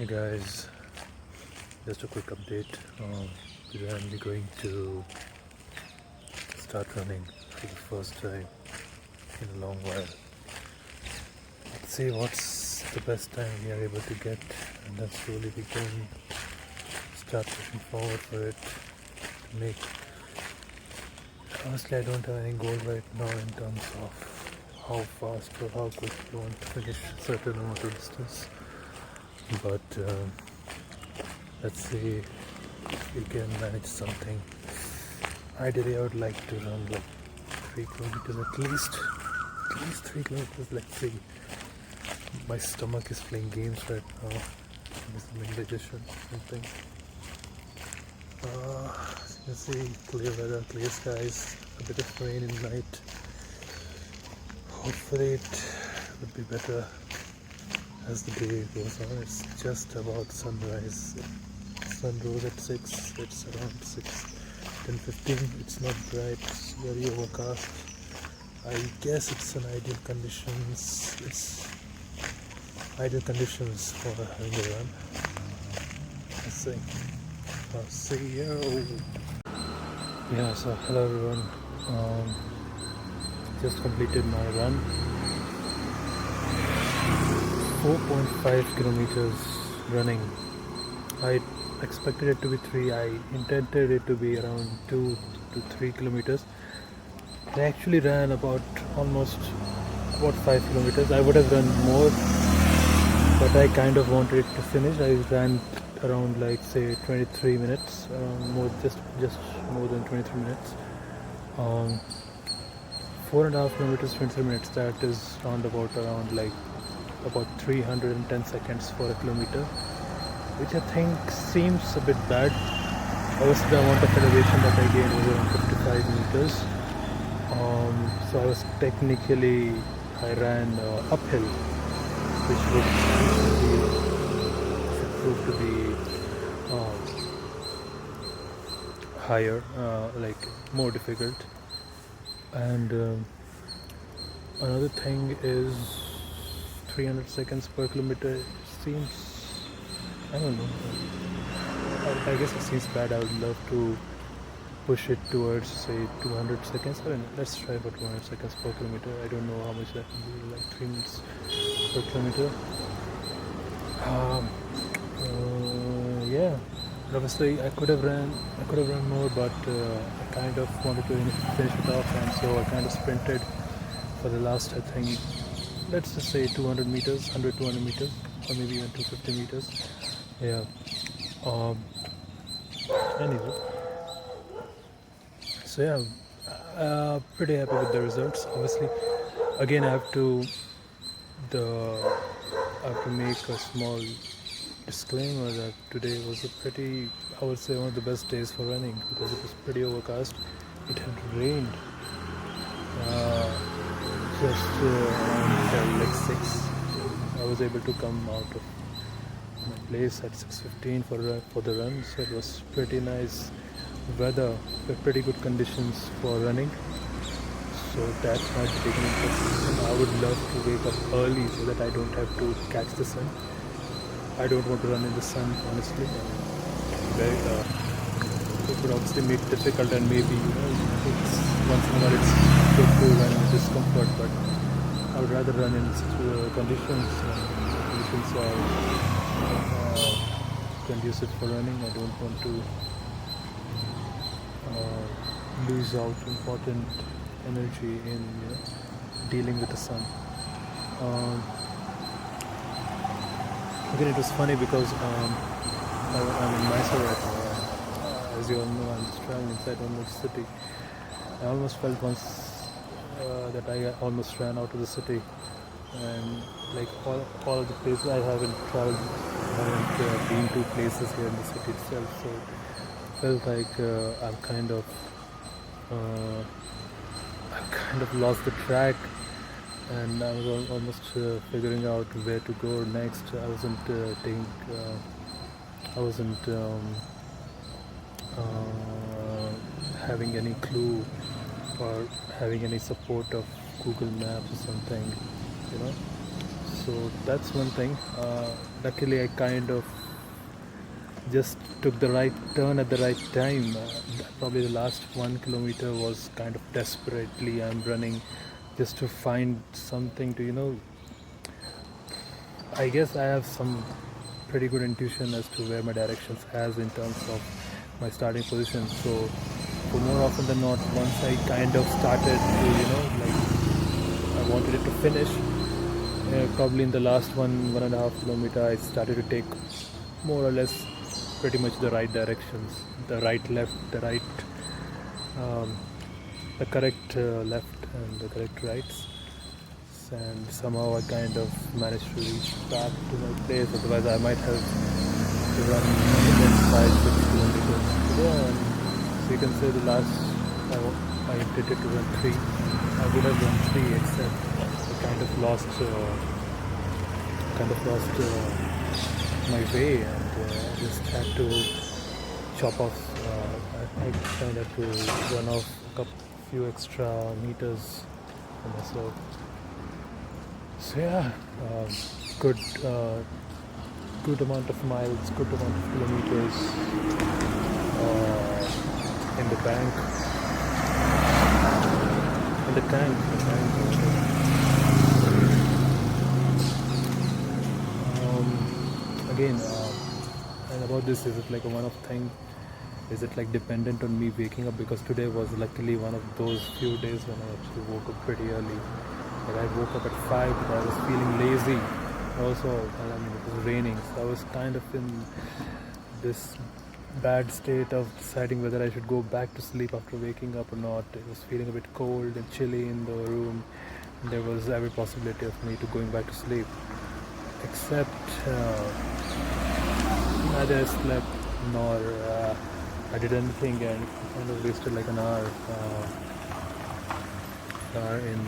Hey guys, just a quick update. Today I'm going to start running for the first time in a long while. Let's see what's the best time we are able to get, and then slowly we can start pushing forward for it to make. Honestly, I don't have any goal right now in terms of how fast or how quick you want to finish a certain amount of distance, but let's see if we can manage something. Ideally, I would like to run like 3 kilometers at least 3 kilometers, like 3. My stomach is playing games right now. It's indigestion or something. As you can see, clear weather, clear skies, a bit of rain in the night. Hopefully it would be better as the day goes on. It's just about sunrise. Sun rose at 6, it's around 6:10-15. It's not bright, it's very overcast. I guess it's an ideal conditions. It's ideal conditions for having a run. Let's see. I'll see you. Yeah, so hello everyone. Just completed my run. 4.5 kilometers running. I expected it to be 3. I intended it to be around 2 to 3 kilometers. I actually ran about 5 kilometers. I would have run more, but I kind of wanted it to finish. I ran around like say 23 minutes, just more than 23 minutes. 4.5 kilometers, 23 minutes. That is around like about 310 seconds for a kilometer, which I think seems a bit bad. Obviously, the amount of elevation that I gained was around 55 meters. So I ran uphill, which would prove to be higher, like more difficult. And another thing is 300 seconds per kilometer seems, I don't know, I guess it seems bad. I would love to push it towards say 200 seconds. I don't know, let's try for 200 seconds per kilometer. I don't know how much that will be, like 3 minutes per kilometer. Yeah, obviously I could have run more, but I kind of wanted to finish it off, and so I kind of sprinted for the last, I think, let's just say 200 meters, 200 meters, or maybe even 250 meters. Yeah. Anyway, so yeah, pretty happy with the results. Obviously, again I have to make a small disclaimer that today was I would say one of the best days for running, because it was pretty overcast. It had rained just around like 6. I was able to come out of my place at 6:15 for the run, so it was pretty nice weather, pretty good conditions for running. So that might be taken into consideration. I would love to wake up early so that I don't have to catch the sun. I don't want to run in the sun, honestly. It would obviously make it difficult, and maybe it's once in a while it's good to run in discomfort, but I would rather run in conditions are conducive for running. I don't want to lose out important energy in dealing with the sun. Again, it was funny because I'm in Mysore right now. As you all know, I'm just traveling inside one more city. I almost felt once that I almost ran out of the city, and like all of the places I haven't been to places here in the city itself, so it felt like I've kind of lost the track, and I was almost figuring out where to go next. I wasn't having any clue or having any support of Google Maps or something, you know. So So that's one thing. Luckily, I kind of just took the right turn at the right time. Probably the last 1 kilometer was kind of desperately I'm running just to find something to, I guess I have some pretty good intuition as to where my directions has in terms of my starting position. So for more often than not, once I kind of started to, like I wanted it to finish, probably in the last 1.5 kilometer, I started to take more or less pretty much the right directions, the right, left, um, the correct left and the correct rights, and somehow I kind of managed to reach back to my place. Otherwise, I might have run within 5-6 kilometers. Yeah, and so you can say the last I intended to run 3. I would have run 3, except I kind of lost my way, and I just had to chop off. I kind of had to run off a few extra meters for myself. So yeah, good good amount of miles, good amount of kilometers in the bank, in the tank. Again, and about this, is it like a one-off thing? Is it like dependent on me waking up? Because today was luckily one of those few days when I actually woke up pretty early. Like I woke up at 5, but I was feeling lazy. Also, I mean, it was raining, so I was kind of in this bad state of deciding whether I should go back to sleep after waking up or not. It was feeling a bit cold and chilly in the room. There was every possibility of me to going back to sleep. Except neither I slept nor I did anything, and kind of wasted like an hour in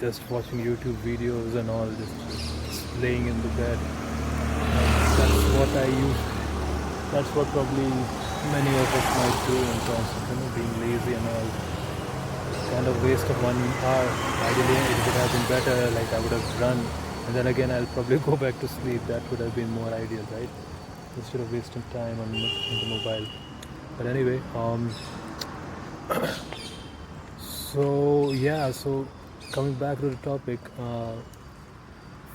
just watching YouTube videos and all, just laying in the bed. That's what I use. That's what probably many of us might do in terms of being lazy and all. Kind of waste of 1 hour. Ideally, it would have been better. Like I would have run, and then again I'll probably go back to sleep. That would have been more ideal, right? Instead of wasting time on the mobile. But anyway, so yeah, so coming back to the topic,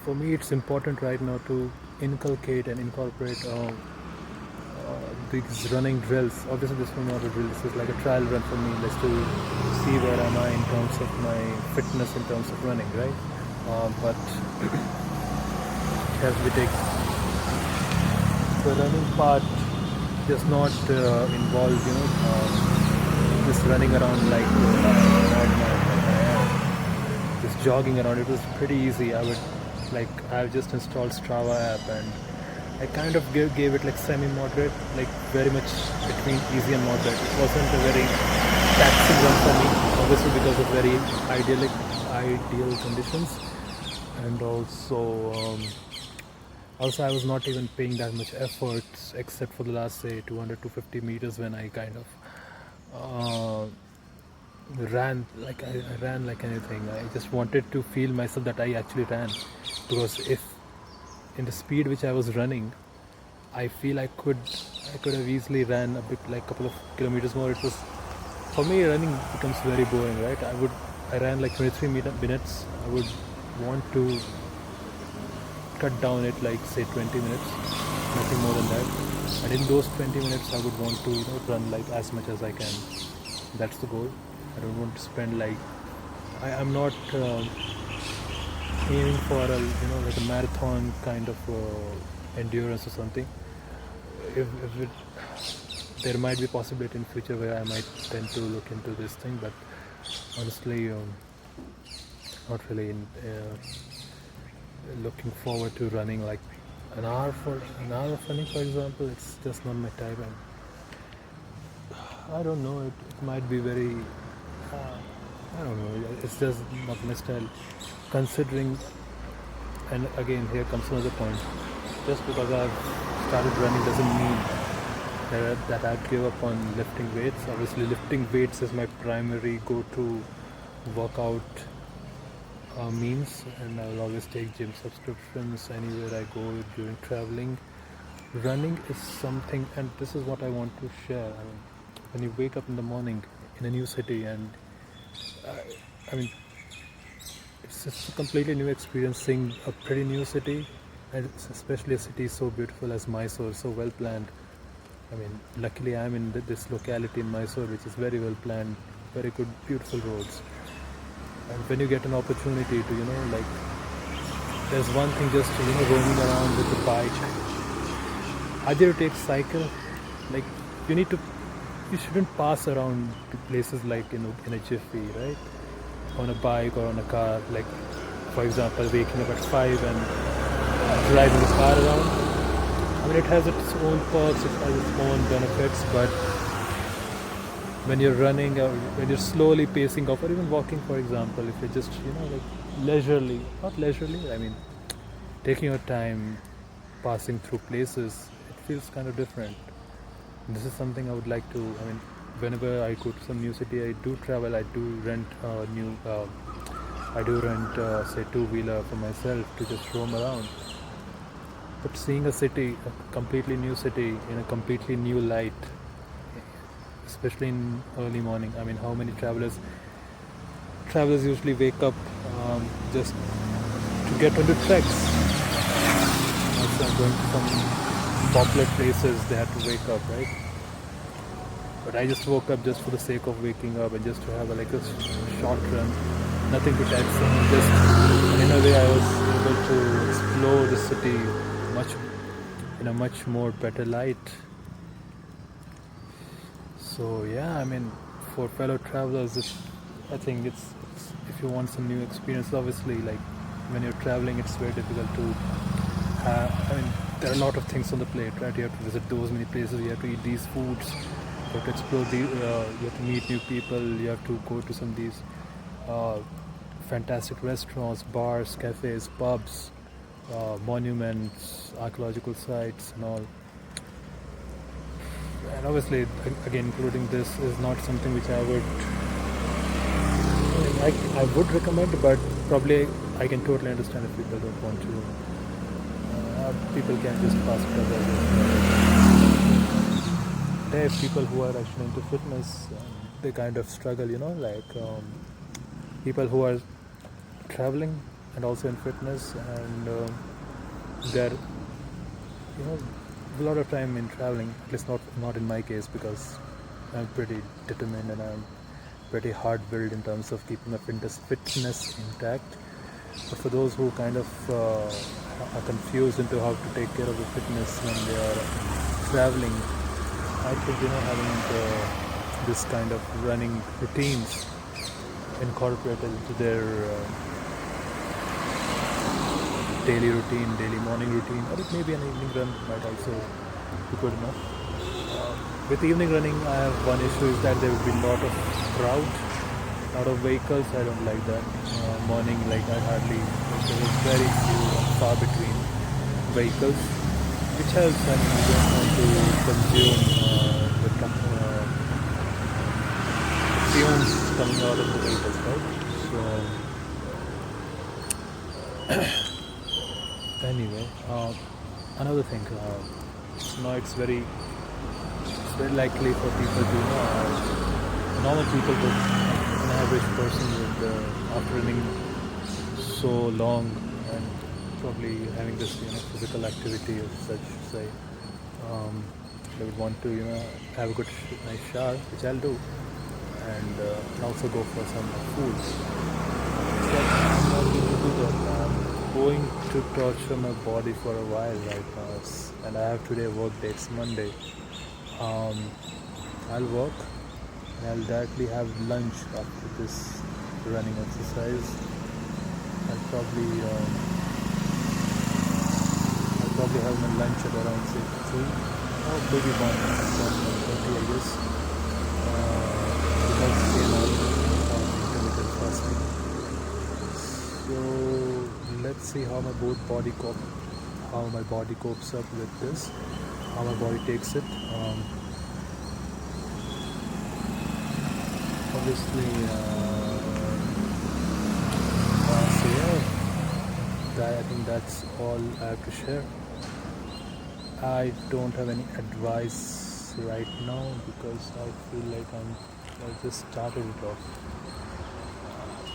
for me it's important right now to inculcate and incorporate these running drills. Obviously this was not a drill, this is like a trial run for me, just to see where am I in terms of my fitness in terms of running, right? But it has to be taken. The running part does not involve, just running around like just jogging around. It was pretty easy. I've just installed Strava app, and I kind of gave it like semi-moderate, like very much between easy and moderate. It wasn't a very taxing run for me, obviously because of very ideal conditions, and also I was not even paying that much effort, except for the last say 200-250 meters, when I kind of ran like I ran like anything. I just wanted to feel myself that I actually ran, because if in the speed which I was running, I feel I could have easily ran a bit, like a couple of kilometers more. It was, for me, running becomes very boring, right? I ran like 23 minutes. I would want to cut down it like say 20 minutes, nothing more than that. And in those 20 minutes, I would want to run like as much as I can. That's the goal. I don't want to spend like I'm not aiming for a like a marathon kind of endurance or something. There might be possibility in future where I might tend to look into this thing, but honestly, not really looking forward to running like an hour of running, for example. It's just not my type, and I don't know. It might be very. I don't know. It's just not my style. Considering, and again, here comes another point. Just because I've started running doesn't mean that I'd give up on lifting weights. Obviously, lifting weights is my primary go-to workout means, and I will always take gym subscriptions anywhere I go during traveling. Running is something, and this is what I want to share. I mean, when you wake up in the morning in a new city, and I mean, it's just a completely new experience seeing a pretty new city, and especially a city so beautiful as Mysore, so well planned. I mean, luckily I'm in this locality in Mysore, which is very well planned, very good, beautiful roads. And when you get an opportunity to, like, there's one thing just, roaming around with the bike. Either you take cycle, like, you need to, you shouldn't pass around to places like, in a jiffy, right? On a bike or on a car, like, for example, waking up at 5 and driving the car around. I mean, it has its own perks, it has its own benefits, but when you're running or when you're slowly pacing off, or even walking, for example, if you're just, like, leisurely, not leisurely, I mean, taking your time, passing through places, it feels kind of different. This is something I would like to, I mean, whenever I go to some new city, I do travel, I do rent say, two-wheeler for myself to just roam around. But seeing a city, a completely new city, in a completely new light, especially in early morning. I mean, how many travelers usually wake up just to get onto treks. Also, going to some popular places, they have to wake up, right? But I just woke up just for the sake of waking up and just to have a short run, nothing to tax on. Just in a way, I was able to explore the city in a much more better light. So yeah, I mean, for fellow travelers, I think it's if you want some new experience, obviously, like, when you're traveling, it's very difficult to have. I mean, there are a lot of things on the plate, right? You have to visit those many places. You have to eat these foods. You have to explore you have to meet new people. You have to go to some of these fantastic restaurants, bars, cafes, pubs, monuments, archaeological sites, and all. And obviously, again, including this is not something which I would recommend, but probably I can totally understand if people don't want to. People can just pass it over. There are people who are actually into fitness, they kind of struggle, like people who are traveling and also in fitness, and they're, a lot of time in traveling, at least not in my case, because I'm pretty determined and I'm pretty hard built in terms of keeping my fitness intact. But for those who kind of are confused into how to take care of the fitness when they are traveling, I think, having this kind of running routines incorporated into their daily routine, daily morning routine, or it may be an evening run, might also be good enough. With evening running, I have one issue, is that there will be a lot of crowd, a lot of vehicles. I don't like that. Morning, like, there is very few and far between vehicles, which helps when you don't want to consume the fumes coming out of the vehicles, right? So anyway, another thing, it's very likely for people to, normal people, but an average person after running so long and probably having this, physical activity of such, say, they would want to, have a good, nice shower, which I'll do, and also go for some food. But I'm not going to do that. I'm going to torture my body for a while right now, and I have today work day. It's Monday. I'll work and I'll directly have lunch after this running exercise. I'll probably have my lunch at around 3 or maybe 1:30, I guess. Because again, I'm intermittent fasting. So let's see how my body copes up with this, how my body takes it. Obviously, I think that's all I have to share. I don't have any advice right now because I feel like I just started it off.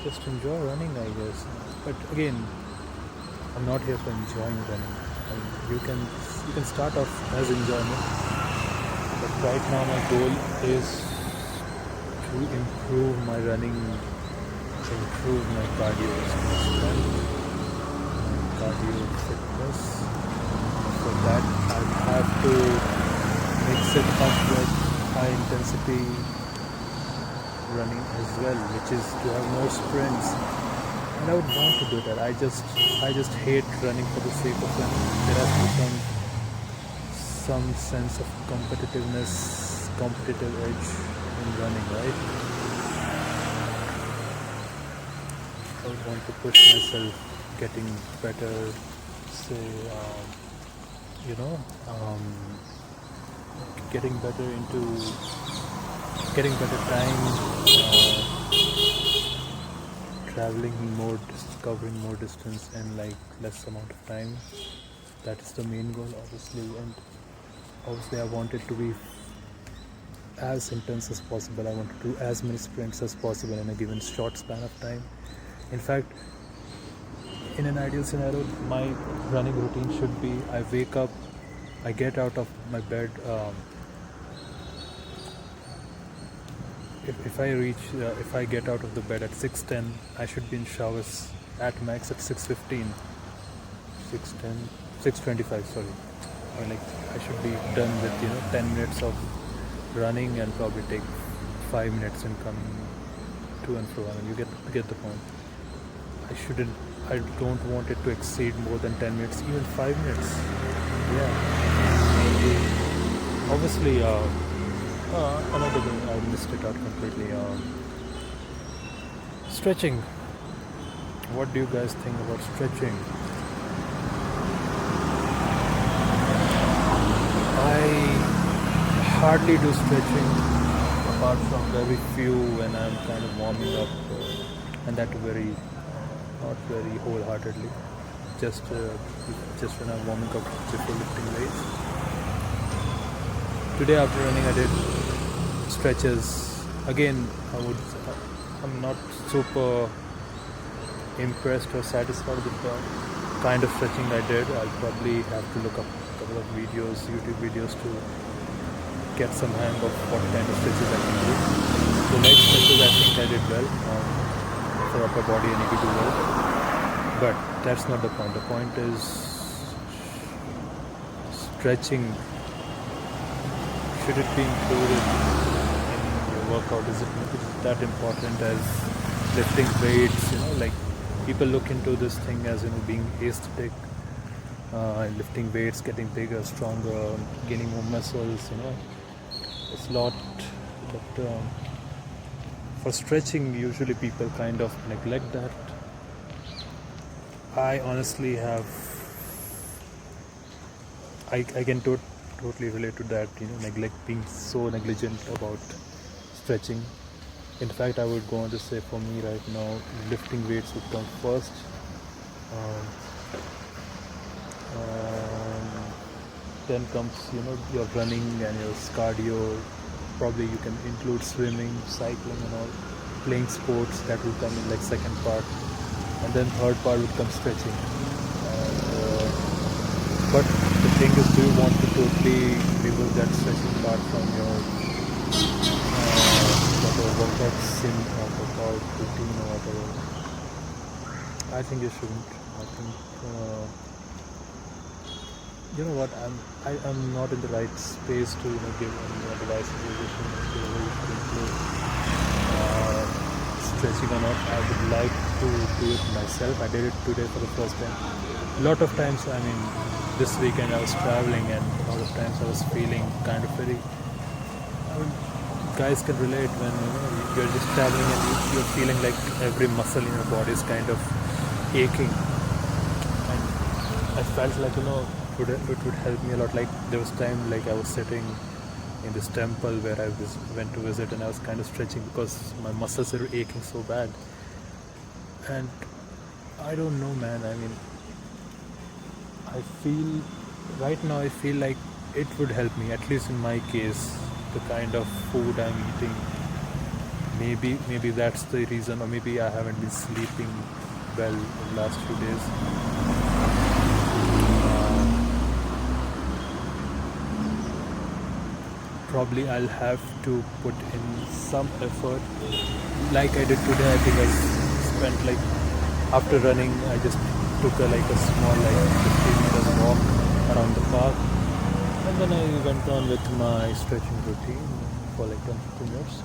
Just enjoy running, I guess. But again, I'm not here for enjoying running. I mean, you can start off as enjoyment, but right now my goal is to improve my running, improve my cardio strength, cardio fitness. For that, I have to mix it up with high intensity running as well, which is to have more sprints. And I would want to do that. I just hate running for the sake of running. There has become some sense of competitiveness, competitive edge in running, right? I would want to push myself, getting better, say, getting better into getting better time, traveling more, covering more distance in like less amount of time. That is the main goal, obviously, and obviously I want it to be as intense as possible. I want to do as many sprints as possible in a given short span of time. In fact, in an ideal scenario, my running routine should be: I wake up, I get out of my bed. If I get out of the bed at 6:10, I should be in showers at max at 6:15, 6:10, 6:25. Sorry, I should be done with 10 minutes of running and probably take 5 minutes and come to and fro. I mean, you get the point. I don't want it to exceed more than 10 minutes, even 5 minutes. Yeah. Obviously, another thing, I missed it out completely. Stretching. What do you guys think about stretching? I hardly do stretching, apart from very few when I'm kind of warming up, and that not very wholeheartedly. Just when I'm warming up before lifting weights. Today after running, I did stretches. Again, I'm not super impressed or satisfied with the kind of stretching I did. I'll probably have to look up a couple of YouTube videos to get some hang of what kind of stretches I can do. The leg stretches, I think I did well. For upper body, I need to do well. But that's not the point. The point is stretching. Should it be included in your workout? Is it that important as lifting weights? Like people look into this thing as being aesthetic, lifting weights, getting bigger, stronger, gaining more muscles. It's a lot, but for stretching, usually people kind of neglect that. I honestly I can totally relate to that, being so negligent about stretching. In fact, I would go on to say, for me right now, lifting weights would come first. Then comes, your running and your cardio. Probably you can include swimming, cycling and all. Playing sports, that will come in like second part. And then third part would come stretching. But the thing is, do you want to totally remove that stretching part from your workout sim or workout routine or whatever? I think you shouldn't. I think you know what, I'm not in the right space to give any advice on whether you should include stretching or not. I would like to do it myself. I did it today for the first time. A lot of times, this weekend I was traveling, and a lot of times I was feeling kind of very. Guys can relate when you're just traveling and you're feeling like every muscle in your body is kind of aching. And I felt like it would help me a lot. Like there was time like I was sitting in this temple where I went to visit, and I was kind of stretching because my muscles are aching so bad. And I don't know, man. I feel right now I feel like it would help me, at least in my case, the kind of food I'm eating. Maybe that's the reason, or maybe I haven't been sleeping well in the last few days. Probably I'll have to put in some effort like I did today. I think I spent like, after running, I just took a small 15 meters walk around the park, and then I went on with my stretching routine for like 10-15 minutes.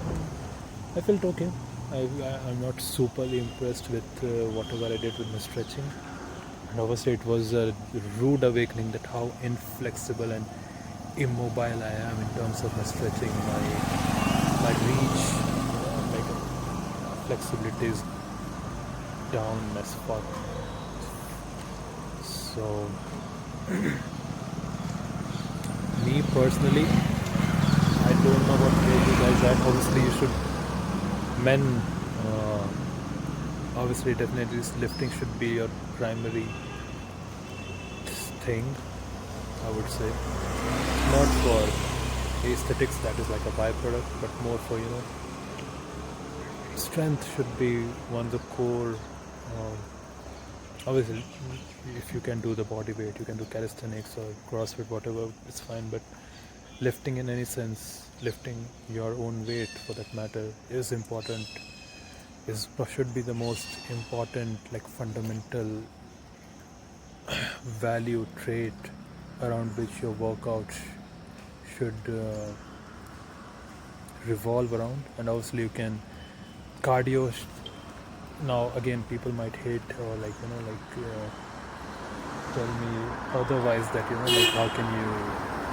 I felt okay. I'm not superly impressed with whatever I did with my stretching, and obviously it was a rude awakening that how inflexible and immobile I am in terms of my stretching, my reach, like flexibility is down as fuck. So me personally, I don't know what way you guys are. Obviously you should, men, obviously definitely lifting should be your primary thing, I would say. Not for aesthetics, that is like a byproduct, but more for, strength should be one of the core. Obviously, if you can do the body weight, you can do calisthenics or CrossFit, whatever, it's fine. But lifting in any sense, lifting your own weight for that matter, is important. Should be the most important, like fundamental value trait around which your workout should revolve around. And obviously you can cardio. Now again, people might hate or tell me otherwise, that how can you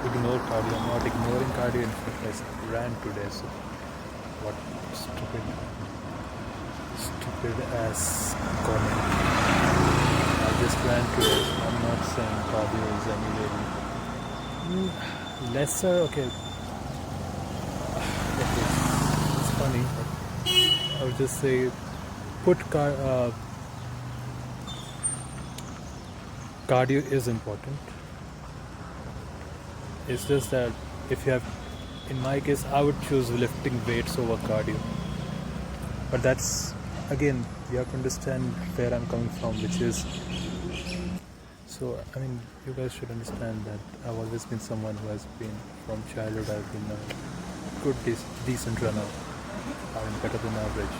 ignore cardio? I'm not ignoring cardio. In fact, I ran today. So what stupid ass comment. I just ran today. I'm not saying cardio is any way lesser. Okay, it's funny, but I would just say cardio is important. It's just that if you have, in my case, I would choose lifting weights over cardio. But that's, again, you have to understand where I'm coming from, which is, so I mean, you guys should understand that I've always been someone who has been, from childhood, I've been a good, decent runner. I mean, better than average.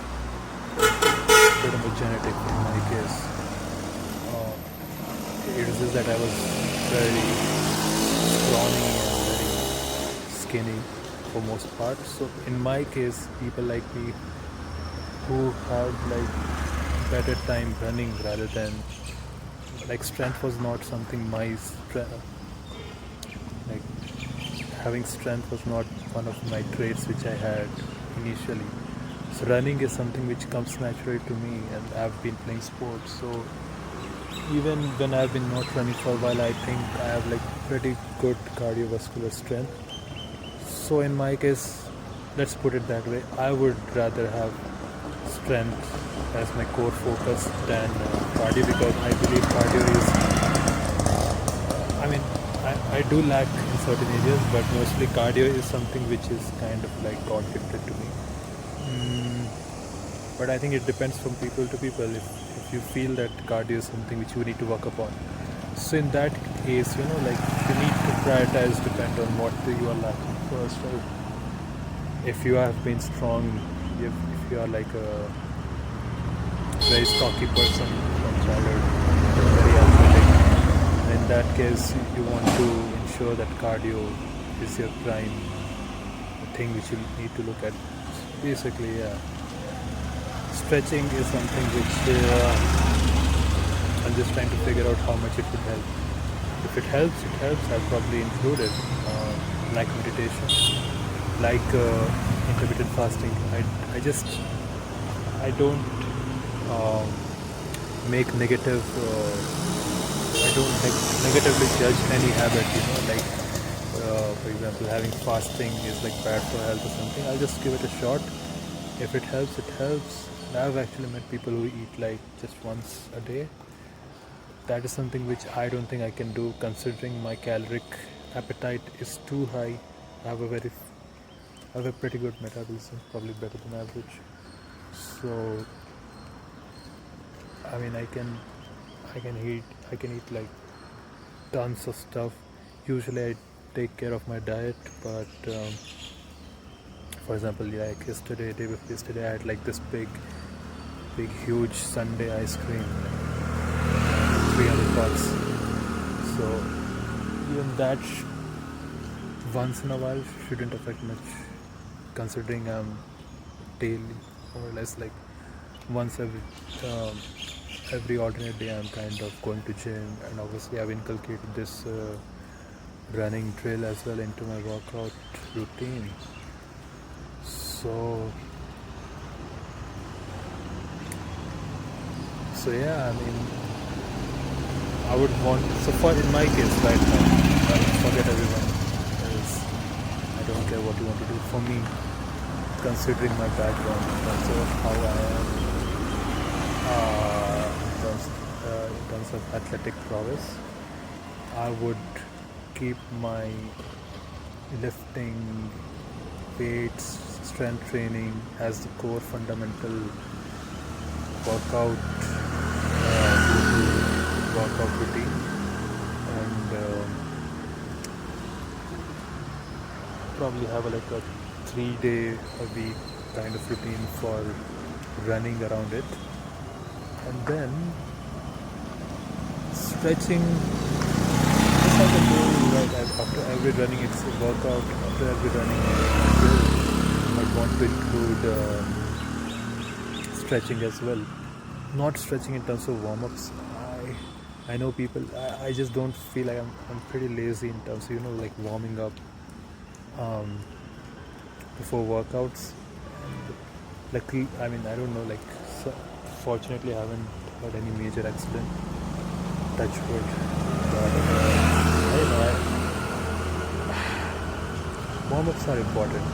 Bit of a genetic in my case. It is just that I was very scrawny and very skinny for most part. So in my case, people like me who have like better time running rather than, like, strength was not something like having strength was not one of my traits which I had initially. So running is something which comes naturally to me, and I've been playing sports. So even when I've been not running for a while, I think I have like pretty good cardiovascular strength. So in my case, let's put it that way, I would rather have strength as my core focus than cardio, because I believe cardio is, I do lack in certain areas, but mostly cardio is something which is kind of like God gifted to me. But I think it depends from people to people. If you feel that cardio is something which you need to work upon, so in that case, you need to prioritize depend on what you are lacking first, right? If you have been strong, if you are like a very stocky person from childhood, very athletic, in that case you want to ensure that cardio is your prime thing which you need to look at. Basically, yeah. Stretching is something which I'm just trying to figure out how much it would help. If it helps, it helps. I'll probably include it, like meditation, like intermittent fasting. I don't make negative. I don't negatively judge any habit. Like for example, having fasting is like bad for health or something. I'll just give it a shot. If it helps, it helps. I've actually met people who eat like just once a day, that is something which I don't think I can do, considering my caloric appetite is too high. I have a very I have a pretty good metabolism, probably better than average. So I mean, I can eat like tons of stuff. Usually I take care of my diet, but for example, like yesterday, day before yesterday, I had like this big, huge Sunday ice cream, 300 bucks. So even that once in a while shouldn't affect much, considering I'm daily, more or less like once every alternate day I'm kind of going to gym, and obviously I've inculcated this running drill as well into my workout routine. So yeah, I mean, I would want, so for in my case right now, forget everyone else. I don't care what you want to do. For me, considering my background in terms of how I am, in terms of athletic prowess, I would keep my lifting, weights, strength training as the core fundamental workout routine, and probably have like a 3-day a week kind of routine for running around it, and then stretching. Just like a goal, like after every running, it's a workout. After every running, I might want to include stretching as well. Not stretching in terms of warm-ups. I know people. I just don't feel like I'm pretty lazy in terms of like warming up before workouts. And luckily, I mean, I don't know. Like, so, fortunately, I haven't had any major accident. Touch wood. But I don't know. Warm-ups are important,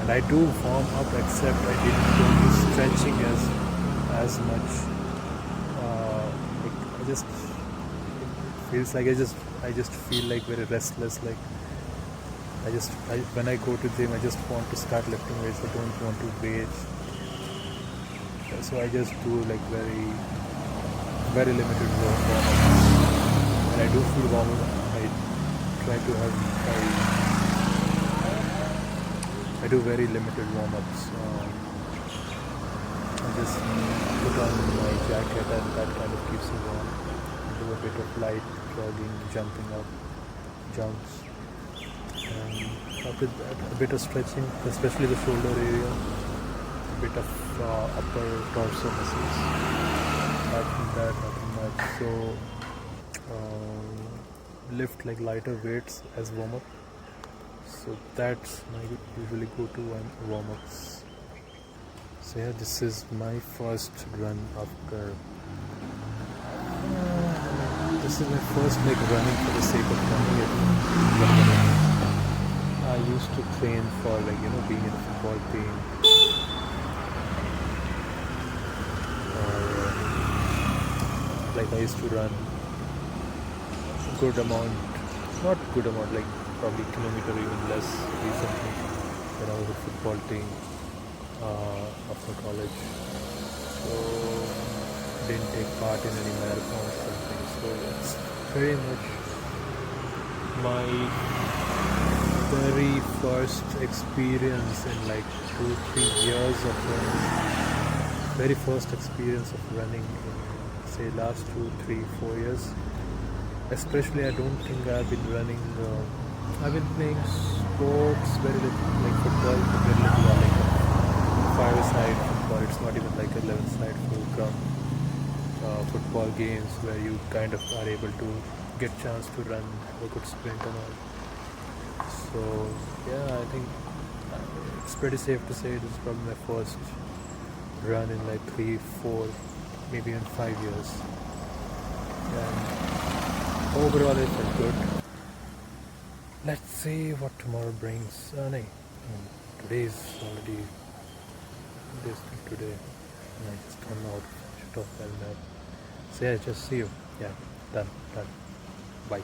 and I do warm up. Except I didn't do stretching as much. Like, it feels like I just feel like very restless. Like when I go to gym, I just want to start lifting weights. I don't want to wait. So I just do like very limited warm-ups. When I do feel warm up, I try to have I do very limited warm-ups. I just put on my jacket, and that kind of keeps me warm. Do a bit of light jogging, jumping up, jumps, and after that a bit of stretching, especially the shoulder area, a bit of upper torso muscles. Apart from that, nothing much. So lift like lighter weights as warm-up. So that's my usually go-to warm-ups. So yeah, this is my first run after. This is my first like running for the sake of running it. I used to train for like being in a football team, or like I used to run a good amount, not good amount, like probably kilometer even less recently when I was a football team after college. So didn't take part in any marathons or something. So it's very much my very first experience in like 2-3 years of running. Very first experience of running in say last 2-3-4 years. Especially I don't think I've been running. I've been playing sports very little, like football, very little, like 5-a-side football. It's not even like 11-side full ground football games where you kind of are able to get chance to run, have a good sprint and all. So yeah, I think it's pretty safe to say this is probably my first run in like 3-4, maybe even 5 years. And overall it felt good. Let's see what tomorrow brings. Today's already this today. And I just come out, shut off that map. So yeah, just see you. Yeah, done. Bye.